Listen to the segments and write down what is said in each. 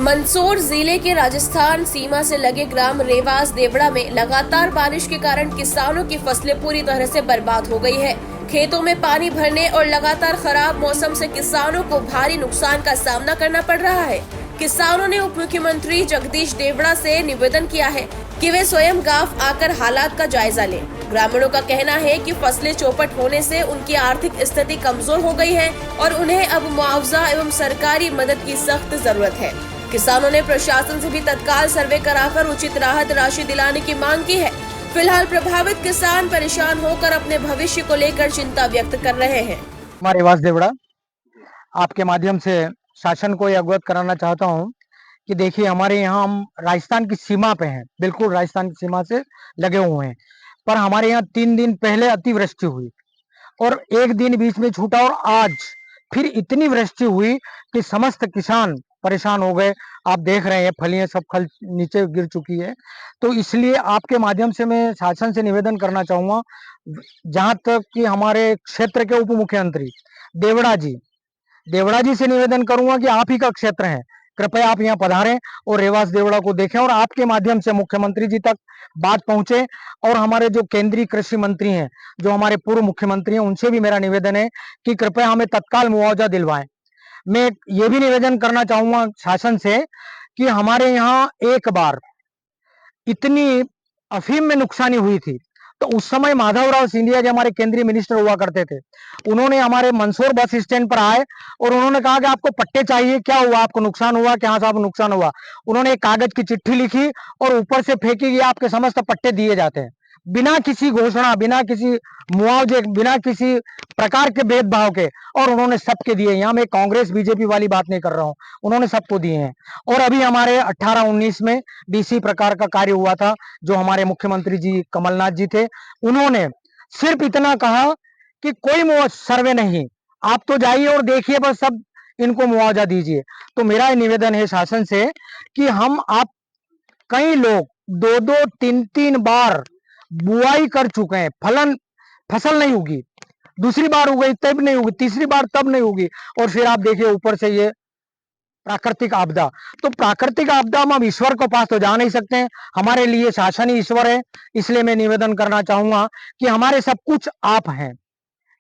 मंदसौर जिले के राजस्थान सीमा से लगे ग्राम रेवास देवड़ा में लगातार बारिश के कारण किसानों की फसलें पूरी तरह से बर्बाद हो गई है। खेतों में पानी भरने और लगातार खराब मौसम से किसानों को भारी नुकसान का सामना करना पड़ रहा है। किसानों ने उप मुख्यमंत्री जगदीश देवड़ा से निवेदन किया है कि वे स्वयं गांव आकर हालात का जायजा लें। ग्रामीणों का कहना है कि फसलें चौपट होने से उनकी आर्थिक स्थिति कमजोर हो गई है और उन्हें अब मुआवजा एवं सरकारी मदद की सख्त जरूरत है। किसानों ने प्रशासन से भी तत्काल सर्वे कराकर उचित राहत राशि दिलाने की मांग की है। फिलहाल प्रभावित किसान परेशान होकर अपने भविष्य को लेकर चिंता व्यक्त कर रहे हैं। हमारे रेवास देवड़ा आपके माध्यम से शासन को अवगत कराना चाहता हूं कि देखिए, हमारे यहाँ हम राजस्थान की सीमा पे हैं, बिल्कुल राजस्थान की सीमा से लगे हुए हैं। पर हमारे यहाँ 3 दिन पहले अतिवृष्टि हुई और एक दिन बीच में छूटा और आज फिर इतनी वृष्टि हुई कि समस्त किसान परेशान हो गए। आप देख रहे हैं फलियां सब खल नीचे गिर चुकी है। तो इसलिए आपके माध्यम से मैं शासन से निवेदन करना चाहूंगा, जहां तक कि हमारे क्षेत्र के उप मुख्यमंत्री देवड़ा जी से निवेदन करूंगा कि आप ही का क्षेत्र है, कृपया आप यहाँ पधारें और रेवास देवड़ा को देखें और आपके माध्यम से मुख्यमंत्री जी तक बात पहुंचे। और हमारे जो केंद्रीय कृषि मंत्री हैं, जो हमारे पूर्व मुख्यमंत्री हैं, उनसे भी मेरा निवेदन है कि कृपया हमें तत्काल मुआवजा दिलवाएं। मैं ये भी निवेदन करना चाहूंगा शासन से कि हमारे यहाँ एक बार इतनी अफीम में नुकसानी हुई थी, तो उस समय माधवराव सिंधिया जी हमारे केंद्रीय मिनिस्टर हुआ करते थे। उन्होंने हमारे मंदसौर बस स्टैंड पर आए और उन्होंने कहा कि आपको पट्टे चाहिए, क्या हुआ, आपको नुकसान हुआ, क्या साहब नुकसान हुआ। उन्होंने एक कागज की चिट्ठी लिखी और ऊपर से फेंकी कि आपके समस्त पट्टे दिए जाते हैं, बिना किसी घोषणा, बिना किसी मुआवजे, बिना किसी प्रकार के भेदभाव के। और उन्होंने सबके दिए। यहाँ मैं कांग्रेस बीजेपी वाली बात नहीं कर रहा हूँ, उन्होंने सबको दिए हैं। और अभी हमारे 18-19 में भी इसी प्रकार का कार्य हुआ था। जो हमारे मुख्यमंत्री जी कमलनाथ जी थे, उन्होंने सिर्फ इतना कहा कि कोई सर्वे नहीं, आप तो जाइए और देखिए, बस सब इनको मुआवजा दीजिए। तो मेरा निवेदन है शासन से कि आप कई लोग 2-2, 3-3 बार बुआई कर चुके हैं, फसल नहीं उगी, दूसरी बार उगी तब नहीं उगी, तीसरी बार तब नहीं उगी, और फिर आप देखिए ऊपर से ये प्राकृतिक आपदा। तो प्राकृतिक आपदा में हम ईश्वर को पास तो जा नहीं सकते हैं, हमारे लिए शासन ही ईश्वर है। इसलिए मैं निवेदन करना चाहूंगा कि हमारे सब कुछ आप हैं,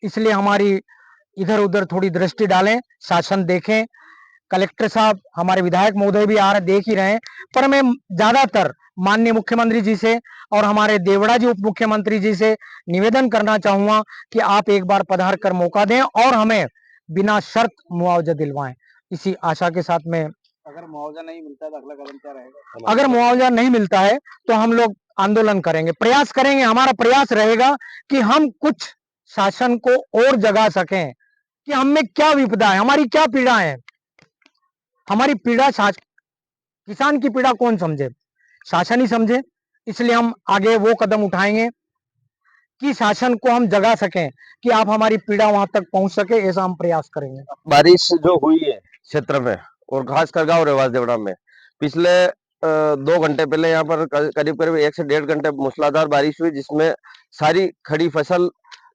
इसलिए हमारी इधर उधर थोड़ी दृष्टि डालें, शासन देखें। कलेक्टर साहब, हमारे विधायक महोदय भी आ रहे, देख ही रहे हैं। पर मैं ज्यादातर माननीय मुख्यमंत्री जी से और हमारे देवड़ा जी उप मुख्यमंत्री जी से निवेदन करना चाहूंगा कि आप एक बार पधार कर मौका दें और हमें बिना शर्त मुआवजा दिलवाएं। इसी आशा के साथ में, अगर मुआवजा नहीं मिलता है तो अगला कदम क्या रहेगा? अगर मुआवजा नहीं मिलता है तो हम लोग आंदोलन करेंगे, प्रयास करेंगे। हमारा प्रयास रहेगा कि हम कुछ शासन को और जगा सकें कि हम में क्या विपदा है, हमारी क्या पीड़ा है। हमारी पीड़ा किसान की पीड़ा कौन समझे? शासन ही समझे। इसलिए हम आगे वो कदम उठाएंगे कि शासन को हम जगा सकें कि आप हमारी पीड़ा वहां तक पहुंच सके, ऐसा हम प्रयास करेंगे। बारिश जो हुई है क्षेत्र में और खासकर गांव रेवास देवड़ा में, पिछले 2 घंटे पहले यहाँ पर करीब 1 से 1.5 घंटे मूसलाधार बारिश हुई, जिसमें सारी खड़ी फसल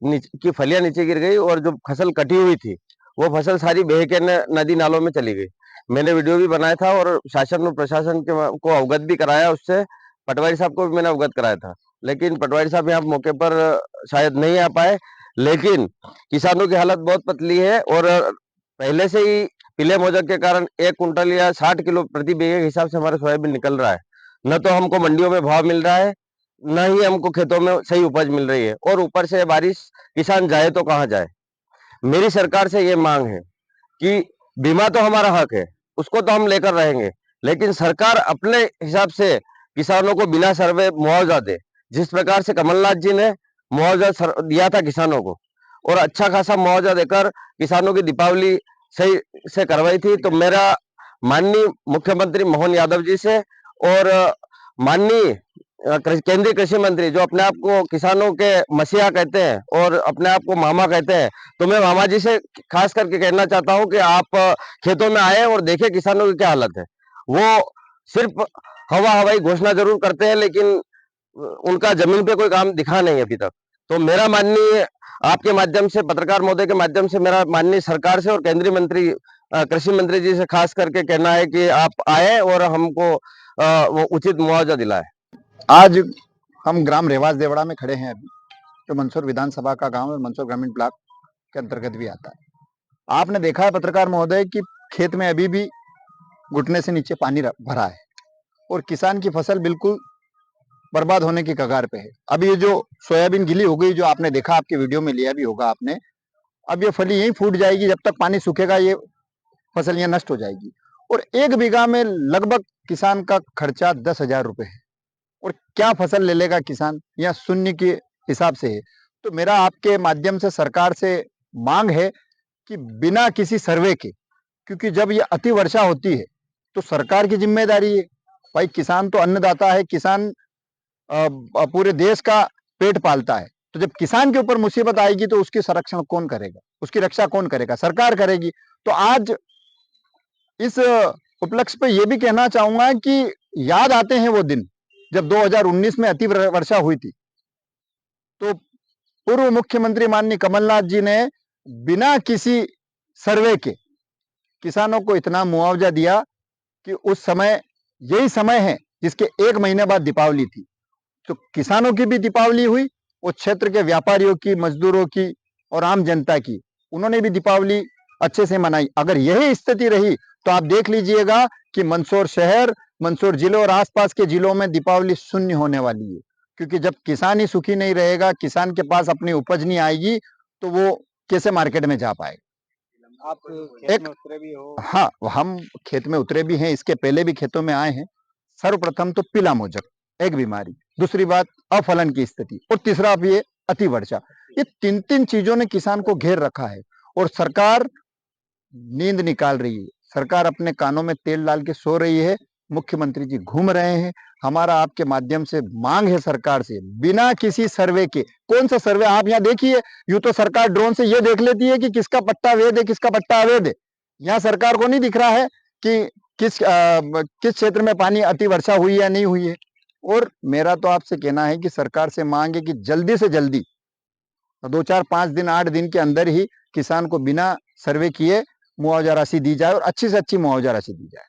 की फलियां नीचे गिर गई और जो फसल कटी हुई थी वो फसल सारी बह के नदी नालों में चली गई। मैंने वीडियो भी बनाया था और शासन और प्रशासन को अवगत भी कराया। उससे पटवारी साहब को भी मैंने अवगत कराया था, लेकिन पटवारी साहब यहाँ मौके पर शायद नहीं आ पाए। लेकिन किसानों की हालत बहुत पतली है और पहले से ही पीले मोजक के कारण 1 कुंटल या 60 किलो प्रति बीघे के हिसाब से हमारा सोयाबीन निकल रहा है। न तो हमको मंडियों में भाव मिल रहा है, न ही हमको खेतों में सही उपज मिल रही है, और ऊपर से बारिश, किसान जाए तो कहाँ जाए। मेरी सरकार से ये मांग है कि बीमा तो हमारा हक है, उसको तो हम लेकर रहेंगे, लेकिन सरकार अपने हिसाब से किसानों को बिना सर्वे मुआवजा दे। जिस प्रकार से कमलनाथ जी ने मुआवजा दिया था किसानों को और अच्छा खासा मुआवजा देकर किसानों की दीपावली सही से करवाई थी, तो मेरा माननीय मुख्यमंत्री मोहन यादव जी से और माननीय केंद्रीय कृषि मंत्री, जो अपने आप को किसानों के मसीहा कहते हैं और अपने आप को मामा कहते हैं, तो मैं मामा जी से खास करके कहना चाहता हूं कि आप खेतों में आए और देखें किसानों की क्या हालत है। वो सिर्फ हवाई घोषणा जरूर करते हैं, लेकिन उनका जमीन पे कोई काम दिखा नहीं अभी तक। तो मेरा माननीय आपके माध्यम से, पत्रकार महोदय के माध्यम से, मेरा माननीय सरकार से और केंद्रीय मंत्री कृषि मंत्री जी से खास करके कहना है कि आप आए और हमको वो उचित मुआवजा दिलाए। आज हम ग्राम रेवास देवड़ा में खड़े हैं अभी, जो मंदसौर विधानसभा का गांव है, मंदसौर ग्रामीण ब्लॉक के अंतर्गत भी आता है। आपने देखा है पत्रकार महोदय कि खेत में अभी भी घुटने से नीचे पानी भरा है और किसान की फसल बिल्कुल बर्बाद होने की कगार पे है। अब ये जो सोयाबीन गिली हो गई, जो आपने देखा, आपके वीडियो में लिया भी होगा आपने, अब ये फली यहीं फूट जाएगी, जब तक पानी सूखेगा ये फसल यहाँ नष्ट हो जाएगी। और 1 बीघा में लगभग किसान का खर्चा 10,000 रुपए है, और क्या फसल ले लेगा किसान, या शून्य के हिसाब से है। तो मेरा आपके माध्यम से सरकार से मांग है कि बिना किसी सर्वे के, क्योंकि जब ये अति वर्षा होती है तो सरकार की जिम्मेदारी है। भाई किसान तो अन्नदाता है, किसान पूरे देश का पेट पालता है। तो जब किसान के ऊपर मुसीबत आएगी तो उसकी संरक्षण कौन करेगा, उसकी रक्षा कौन करेगा? सरकार करेगी। तो आज इस उपलक्ष्य पे ये भी कहना चाहूंगा कि याद आते हैं वो दिन जब 2019 में अति वर्षा हुई थी, तो पूर्व मुख्यमंत्री माननीय कमलनाथ जी ने बिना किसी सर्वे के किसानों को इतना मुआवजा दिया कि उस समय, यही समय है जिसके 1 महीने बाद दीपावली थी, तो किसानों की भी दीपावली हुई, उस क्षेत्र के व्यापारियों की, मजदूरों की और आम जनता की, उन्होंने भी दीपावली अच्छे से मनाई। अगर यही स्थिति रही तो आप देख लीजिएगा कि मंदसौर शहर, मंदसौर जिले और आसपास के जिलों में दीपावली शून्य होने वाली है। क्योंकि जब किसान ही सुखी नहीं रहेगा, किसान के पास अपनी उपज नहीं आएगी, तो वो कैसे मार्केट में जा पाएगा? आप खेत में उतरे भी हो? हाँ, हम खेत में उतरे भी हैं, इसके पहले भी खेतों में आए हैं। सर्वप्रथम तो पीला मोजक एक बीमारी, दूसरी बात अफलन की स्थिति, और तीसरा अब ये अति वर्षा। ये 3 चीजों ने किसान को घेर रखा है और सरकार नींद निकाल रही है। सरकार अपने कानों में तेल डाल के सो रही है। मुख्यमंत्री जी घूम रहे हैं। हमारा आपके माध्यम से मांग है सरकार से, बिना किसी सर्वे के। कौन सा सर्वे? आप यहाँ देखिए, यूं तो सरकार ड्रोन से ये देख लेती है कि किसका पट्टा वैध है, किसका पट्टा अवैध है। यहाँ सरकार को नहीं दिख रहा है कि किस क्षेत्र में पानी अति वर्षा हुई या नहीं हुई है। और मेरा तो आपसे कहना है कि सरकार से मांग है कि जल्दी से जल्दी 2, 4, 5 दिन, 8 दिन के अंदर ही किसान को बिना सर्वे किए मुआवजा राशि दी जाए, और अच्छी से अच्छी मुआवजा राशि दी जाए।